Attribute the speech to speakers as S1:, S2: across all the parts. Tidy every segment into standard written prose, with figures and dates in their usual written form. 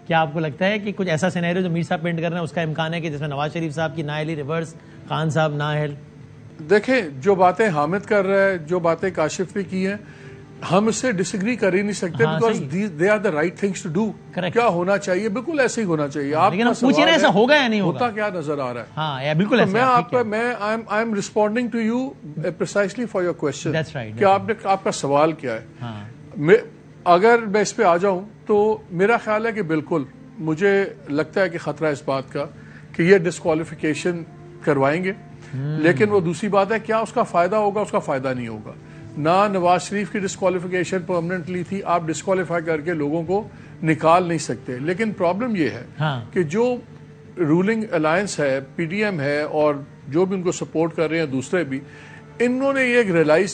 S1: کیا آپ کو لگتا ہے کہ کچھ ایسا سینیریو جو میر صاحب پینٹ کر رہے ہیں اس کا امکان ہے کہ جس میں نواز شریف صاحب کی نااہلی ریورس، خان صاحب نااہل؟
S2: دیکھیں جو باتیں حامد کر رہا ہے، جو باتیں کاشف نے کی ہیں، ہم اس سے ڈس ایگری کر ہی نہیں سکتے، because they are the right things to do. کیا ہونا چاہیے بالکل ایسے ہی ہونا چاہیے. آپ
S1: لیکن پوچھیں نا ایسا ہوگا یا نہیں ہوگا،
S2: ہوتا کیا نظر آ رہا ہے.
S1: ہاں بالکل ایسا.
S2: میں آپ کا I am responding to you precisely for your question کہ آپ کا سوال کیا ہے. اگر میں اس پہ آ جاؤں تو میرا خیال ہے کہ بالکل مجھے لگتا ہے کہ خطرہ اس بات کا کہ یہ ڈسکوالیفیکیشن کروائیں گے، لیکن وہ دوسری بات ہے کیا اس کا فائدہ ہوگا، اس کا فائدہ نہیں ہوگا. نہ نواز شریف کی ڈسکوالیفیکیشن پرماننٹلی تھی، آپ ڈسکوالیفائی کر کے لوگوں کو نکال نہیں سکتے. لیکن پرابلم یہ ہے کہ جو رولنگ الائنس ہے، پی ڈی ایم ہے، اور جو بھی ان کو سپورٹ کر رہے ہیں دوسرے بھی، انہوں نے یہ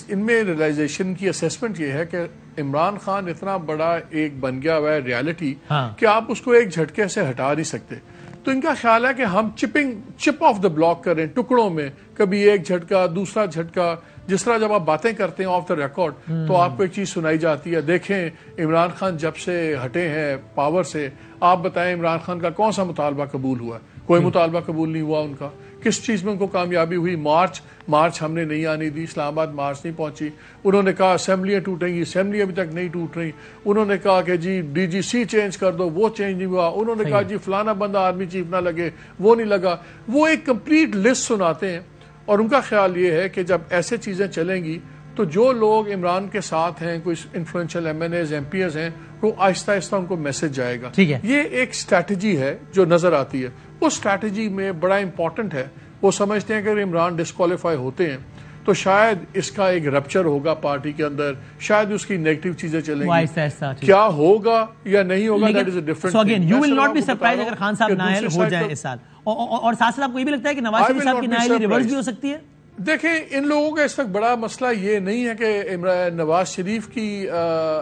S2: ان میں ریلائزیشن کی اسیسمنٹ یہ ہے کہ عمران خان اتنا بڑا ایک بن گیا ہوا ہے ریالٹی کہ آپ اس کو ایک جھٹکے سے ہٹا نہیں سکتے. تو ان کا خیال ہے کہ ہم چپ آف دا بلاک کریں ٹکڑوں میں، کبھی ایک جھٹکا دوسرا جھٹکا. جس طرح جب آپ باتیں کرتے ہیں آف دا ریکارڈ تو آپ کو ایک چیز سنائی جاتی ہے. دیکھیں عمران خان جب سے ہٹے ہیں پاور سے، آپ بتائیں عمران خان کا کون سا مطالبہ قبول ہوا؟ کوئی مطالبہ قبول نہیں ہوا ان کا. کس چیز میں ان کو کامیابی ہوئی؟ مارچ ہم نے نہیں آنے دی، اسلام آباد مارچ نہیں پہنچی. انہوں نے کہا اسمبلیاں ٹوٹیں گی، اسمبلی ابھی تک نہیں ٹوٹ رہی. انہوں نے کہا کہ جی ڈی جی سی چینج کر دو، وہ چینج نہیں ہوا. انہوں نے کہا جی فلانا بندہ آرمی چیف نہ لگے، وہ نہیں لگا. وہ ایک کمپلیٹ لسٹ سناتے ہیں، اور ان کا خیال یہ ہے کہ جب ایسے چیزیں چلیں گی تو جو لوگ عمران کے ساتھ ہیں، کوئی influential M N As M P As ہیں، وہ آہستہ آہستہ ان کو میسج جائے گا. یہ ایک اسٹریٹجی ہے جو نظر آتی ہے. اس اسٹریٹجی میں بڑا امپورٹنٹ ہے، وہ سمجھتے ہیں کہ اگر عمران ڈسکوالیفائی ہوتے ہیں تو شاید اس کا ایک رپچر ہوگا پارٹی کے اندر، شاید اس کی نیگیٹو چیزیں چلیں گی. کیا ہوگا یا نہیں ہوگا that is a different thing.
S1: So again you will not be surprised اگر خان صاحب نااہل ہو جائیں اس سال. اور ساتھ ساتھ آپ کو یہ بھی لگتا ہے کہ نواز شریف صاحب کی نااہلی ریورس بھی ہو سکتی ہے؟
S2: دیکھیں ان لوگوں کا اس وقت بڑا مسئلہ یہ نہیں ہے کہ نواز شریف کی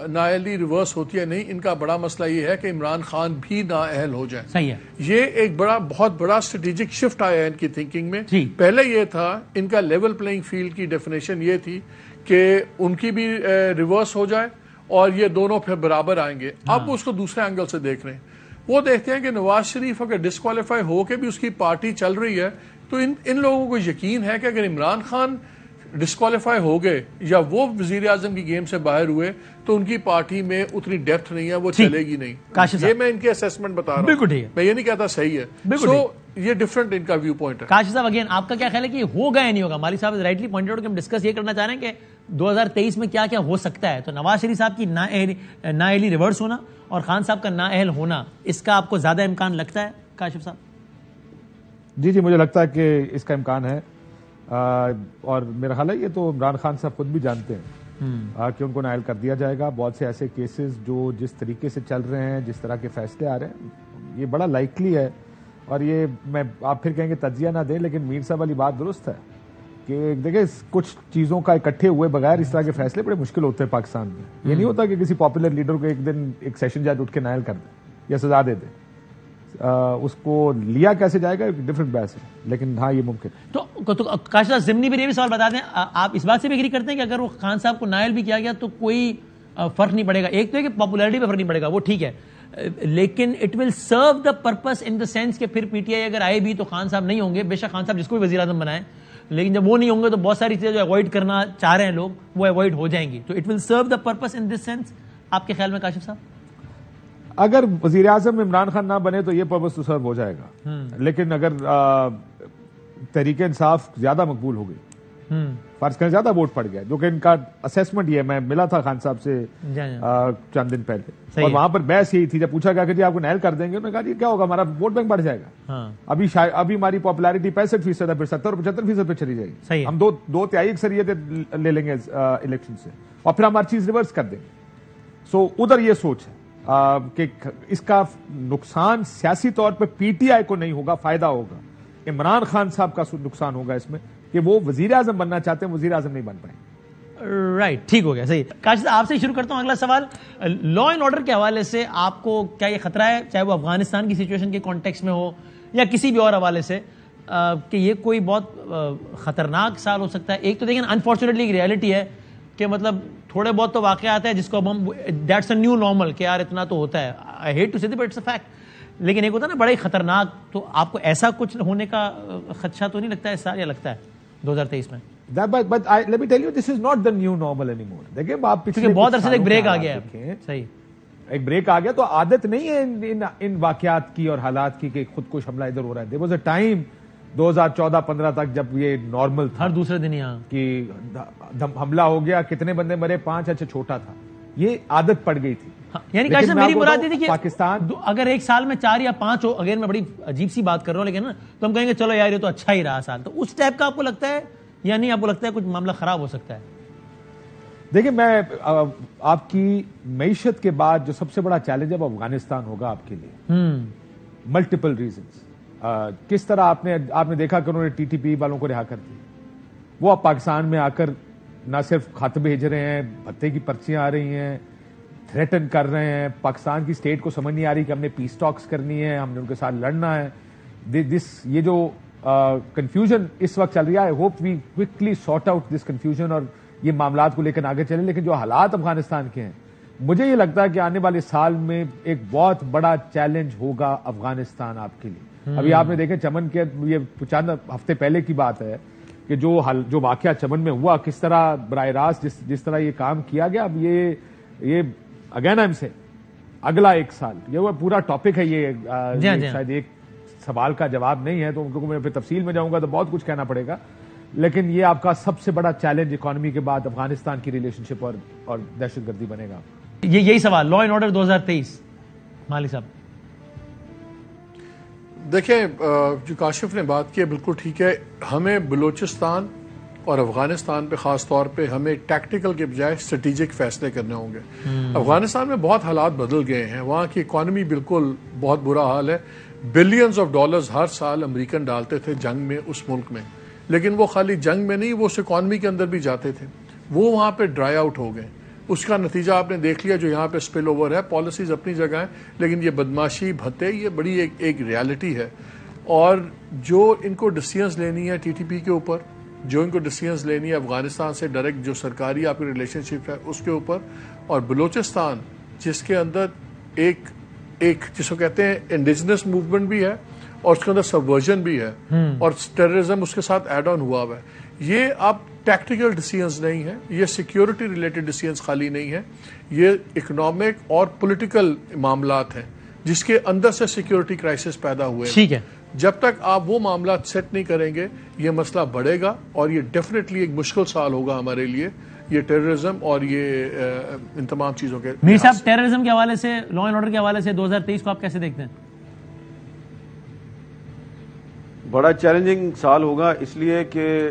S2: نااہلی ریورس ہوتی ہے، نہیں. ان کا بڑا مسئلہ یہ ہے کہ عمران خان بھی نااہل ہو جائیں.
S1: صحیح ہے.
S2: یہ ایک بہت بڑا اسٹریٹجک شفٹ آیا ہے ان کی تھنکنگ میں. پہلے یہ تھا ان کا لیول پلئنگ فیلڈ کی ڈیفینیشن یہ تھی کہ ان کی بھی ریورس ہو جائے اور یہ دونوں پھر برابر آئیں گے. اب اس کو دوسرے اینگل سے دیکھ رہے ہیں. وہ دیکھتے ہیں کہ نواز شریف اگر ڈسکوالیفائی ہو کے بھی اس کی پارٹی چل رہی ہے تو ان لوگوں کو یقین ہے کہ اگر عمران خان ڈسکوالیفائی ہو گئے یا وہ وزیر اعظم کی گیم سے باہر ہوئے تو ان کی پارٹی میں اتنی ڈیپتھ نہیں ہے، وہ چلے گی نہیں. یہ میں ان کی اسیسمنٹ بتا رہا ہوں، میں یہ نہیں کہتا صحیح ہے. سو یہ ڈفرنٹ ان کا ویو پوائنٹ ہے.
S1: کاشف صاحب اگین آپ کا کیا خیال ہے کہ ہوگا یا نہیں ہوگا؟ مالک صاحب رائٹلی پوائنٹ آؤٹ کہ ہم ڈسکس یہ کرنا چاہ رہے ہیں کہ 2023 میں کیا کیا ہو سکتا ہے. تو نواز شریف صاحب کی نااہلی ریورس ہونا اور خان صاحب کا نااہل ہونا، اس کا آپ کو زیادہ امکان لگتا ہے کاشف صاحب؟
S3: جی مجھے لگتا ہے کہ اس کا امکان ہے، اور میرا خیال ہے یہ تو عمران خان صاحب خود بھی جانتے ہیں کہ ان کو نااہل کر دیا جائے گا. بہت سے ایسے کیسز جو جس طریقے سے چل رہے ہیں، جس طرح کے فیصلے آ رہے ہیں، یہ بڑا لائکلی ہے. اور یہ آپ پھر کہیں گے تجزیہ نہ دیں، لیکن میر صاحب والی بات درست ہے کہ دیکھیں کچھ چیزوں کا اکٹھے ہوئے بغیر اس طرح کے فیصلے بڑے مشکل ہوتے ہیں پاکستان میں. یہ نہیں ہوتا کہ کسی پاپولر لیڈر کو ایک دن ایک سیشن جج اٹھ کے نااہل کر دے یا سزا دے دے. اس کو لیا کیسے جائے گا ایک ڈفرنٹ بحث ہے، لیکن ہاں یہ ممکن.
S1: تو کاشف صاحب ضمنی پر یہ بھی سوال بتا دیں، آپ اس بات سے بھی ایگری کرتے ہیں کہ اگر وہ خان صاحب کو نااہل بھی کیا گیا تو کوئی فرق نہیں پڑے گا؟ ایک تو ہے کہ پاپولیرٹی پہ فرق نہیں پڑے گا، وہ ٹھیک ہے، لیکن it will serve the purpose in the sense کہ پھر پی ٹی آئی اگر آئے بھی تو خان صاحب نہیں ہوں گے. بے شک خان صاحب جس کو بھی وزیر اعظم بنائیں، لیکن جب وہ نہیں ہوں گے تو بہت ساری چیزیں جو اوائڈ کرنا چاہ رہے ہیں لوگ وہ اوائڈ ہو جائیں گی. تو it will serve the purpose in this sense آپ کے خیال میں کاشف صاحب؟
S3: اگر وزیر اعظم عمران خان نہ بنے تو یہ پرپس تو سرو ہو جائے گا، لیکن اگر تحریک انصاف زیادہ مقبول ہو گئی، فرض کریں زیادہ ووٹ پڑ گیا، جو کہ ان کا اسیسمنٹ یہ، میں ملا تھا خان صاحب سے چند دن پہلے اور وہاں پر بحث یہی تھی. جب پوچھا گیا کہ جی آپ کو نااہل کر دیں گے، انہوں نے کہا جی کیا ہوگا، ہمارا ووٹ بینک بڑھ جائے گا. ابھی ہماری پاپولیرٹی 65% ہے، پھر 70-75% پہ چلی جائے گی. ہم 2/3 اکثریت لے لیں گے الیکشن سے اور پھر ہم ہر چیز ریورس کر دیں گے. سو ادھر یہ سوچ ہے کہ اس کا نقصان سیاسی طور پہ پی ٹی آئی کو نہیں ہوگا، فائدہ ہوگا عمران خان صاحب کا نقصان ہوگا اس میں کہ وہ وزیر اعظم بننا چاہتے ہیں، وزیر اعظم نہیں بن پائیں.
S1: رائٹ، ٹھیک ہو گیا، صحیح. کاشف صاحب آپ سے شروع کرتا ہوں اگلا سوال. لا اینڈ آرڈر کے حوالے سے آپ کو کیا یہ خطرہ ہے، چاہے وہ افغانستان کی سچویشن کے کانٹیکس میں ہو یا کسی بھی اور حوالے سے، کہ یہ کوئی بہت خطرناک سال ہو سکتا ہے؟ ایک تو دیکھیں انفارچونیٹلی ایک ریالٹی ہے کہ مطلب تھوڑے بہت تو واقعات ہیں جس کو اب ہم دیٹس اے نیو نارمل کہ یار اتنا تو ہوتا ہے. I hate to say it but it's a fact. لیکن ایک ہوتا ہے نا بڑا ہی خطرناک, تو آپ کو ایسا کچھ ہونے کا خدشہ تو نہیں لگتا ہے اس سال, یا لگتا ہے 2023 میں؟
S3: But let me tell you, this is not the new normal anymore. دیکھیں آپ پچھلے
S1: بہت عرصے سے ایک بریک آ گیا ہے, صحیح
S3: ایک بریک آ گیا, تو عادت نہیں ہے ان واقعات کی اور حالات کی کہ خود کش حملہ ادھر ہو رہا ہے. There was a time 2014-15 تک جب یہ نارمل تھا,
S1: ہر دوسرے دن یہاں
S3: کہ حملہ ہو گیا, کتنے بندے مرے, 5, اچھا چھوٹا تھا, یہ عادت پڑ گئی تھی.
S1: یعنی کاشف میری مراد یہ تھی کہ پاکستان اگر ایک سال میں 4 یا 5 ہو, اگر میں بڑی عجیب سی بات کر رہا ہوں لیکن نا, تو ہم کہیں گے چلو یار یہ تو اچھا ہی رہا سال, تو اس ٹائپ کا آپ کو لگتا ہے یا نہیں, آپ کو لگتا ہے کچھ معاملہ خراب ہو سکتا ہے؟
S3: دیکھیں میں آپ کی معیشت کے بعد جو سب سے بڑا چیلنج ہے وہ افغانستان ہوگا آپ کے لیے, ملٹیپل ریزنز. کس طرح آپ نے دیکھا کہ انہوں نے TTP والوں کو رہا کر دی, وہ اب پاکستان میں آ کر نہ صرف خط بھیج رہے ہیں, بھتے کی پرچیاں آ رہی ہیں, تھریٹن کر رہے ہیں. پاکستان کی اسٹیٹ کو سمجھ نہیں آ رہی کہ ہم نے پیس ٹاکس کرنی ہے, ہم نے ان کے ساتھ لڑنا ہے. یہ جو کنفیوژن اس وقت چل رہی ہے, I hope we quickly sort out this confusion اور یہ معاملات کو لے کر آگے چلیں. لیکن جو حالات افغانستان کے ہیں, مجھے یہ لگتا ہے کہ آنے والے سال میں ایک بہت بڑا چیلنج ہوگا افغانستان آپ کے لیے. ابھی آپ نے دیکھا چمن کے, یہ چند ہفتے پہلے کی بات ہے کہ جو واقعہ چمن میں ہوا, کس طرح براہ راست جس طرح یہ کام کیا گیا. اب یہ اگین ایم سے اگلا ایک سال, یہ وہ پورا ٹاپک ہے, یہ شاید ایک سوال کا جواب نہیں ہے, تو ان کو میں پھر تفصیل میں جاؤں گا تو بہت کچھ کہنا پڑے گا. لیکن یہ آپ کا سب سے بڑا چیلنج اکانومی کے بعد افغانستان کی ریلیشن شپ اور دہشت گردی بنے گا.
S1: یہی سوال, لا اینڈ آرڈر 2023, مالی صاحب.
S2: دیکھیں جو کاشف نے بات کی ہے بالکل ٹھیک ہے. ہمیں بلوچستان اور افغانستان پہ خاص طور پہ ہمیں ٹیکٹیکل کے بجائے اسٹریٹجک فیصلے کرنے ہوں گے. افغانستان میں بہت حالات بدل گئے ہیں, وہاں کی اکانومی بالکل بہت برا حال ہے. بلینز آف ڈالرز ہر سال امریکن ڈالتے تھے جنگ میں اس ملک میں, لیکن وہ خالی جنگ میں نہیں, وہ اس اکانومی کے اندر بھی جاتے تھے. وہ وہاں پہ ڈرائی آؤٹ ہو گئے. اس کا نتیجہ آپ نے دیکھ لیا, جو یہاں پہ اسپل اوور ہے. پالیسیز اپنی جگہ ہیں, لیکن یہ بدماشی بھتے یہ بڑی ایک ریالٹی ہے. اور جو ان کو ڈیسیژنز لینی ہے TTP کے اوپر, جو ان کو ڈیسیژنز لینی ہے افغانستان سے ڈائریکٹ جو سرکاری آپ کی ریلیشن شپ ہے اس کے اوپر, اور بلوچستان جس کے اندر ایک جس کو کہتے ہیں انڈیجنس موومنٹ بھی ہے اور اس کے اندر سبورژن بھی ہے, اور ٹیررزم اس کے ساتھ ایڈ آن ہوا ہوا ہے. یہ اب ٹیکٹیکل ڈیسیژنز نہیں ہیں, یہ سیکیورٹی ریلیٹڈ ڈیسیژنز خالی نہیں ہیں, یہ اکنامک اور پولیٹیکل معاملات ہیں جس کے اندر سے سیکیورٹی کرائسس پیدا ہوئے.
S1: ٹھیک ہے,
S2: جب تک آپ وہ معاملات سیٹ نہیں کریں گے یہ مسئلہ بڑھے گا, اور یہ ڈیفینیٹلی ایک مشکل سال ہوگا ہمارے لیے, یہ ٹیررزم اور یہ ان تمام چیزوں کے.
S1: میر صاحب, ٹیررزم کے حوالے سے, لا اینڈ آرڈر کے حوالے سے 2023 کو آپ کیسے دیکھتے ہیں؟
S4: بڑا چیلنجنگ سال ہوگا, اس لیے کہ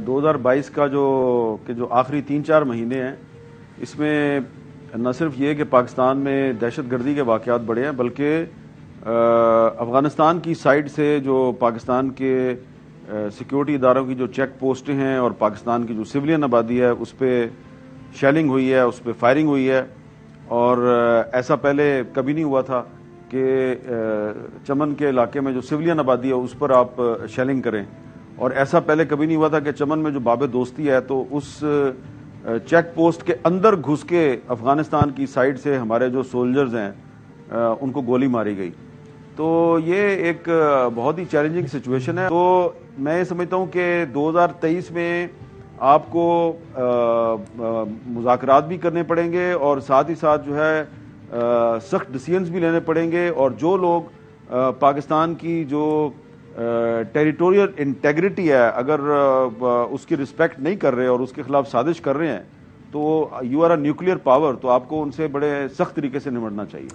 S4: 2022 کا جو آخری 3-4 مہینے ہیں, اس میں نہ صرف یہ کہ پاکستان میں دہشت گردی کے واقعات بڑھے ہیں, بلکہ افغانستان کی سائڈ سے جو پاکستان کے سیکیورٹی اداروں کی جو چیک پوسٹیں ہیں اور پاکستان کی جو سویلین آبادی ہے اس پہ شیلنگ ہوئی ہے, اس پہ فائرنگ ہوئی ہے. اور ایسا پہلے کبھی نہیں ہوا تھا کہ چمن کے علاقے میں جو سویلین آبادی ہے اس پر آپ شیلنگ کریں, اور ایسا پہلے کبھی نہیں ہوا تھا کہ چمن میں جو باب دوستی ہے تو اس چیک پوسٹ کے اندر گھس کے افغانستان کی سائڈ سے ہمارے جو سولجرز ہیں ان کو گولی ماری گئی. تو یہ ایک بہت ہی چیلنجنگ سچویشن ہے. تو میں یہ سمجھتا ہوں کہ 2023 میں آپ کو مذاکرات بھی کرنے پڑیں گے اور ساتھ ہی ساتھ جو ہے سخت ڈیسیژنز بھی لینے پڑیں گے, اور جو لوگ پاکستان کی جو ٹیریٹوریل انٹیگریٹی ہے اگر اس کی رسپیکٹ نہیں کر رہے اور اس کے خلاف سازش کر رہے ہیں تو you are a nuclear power, تو آپ کو ان سے بڑے سخت طریقے سے نمٹنا چاہیے.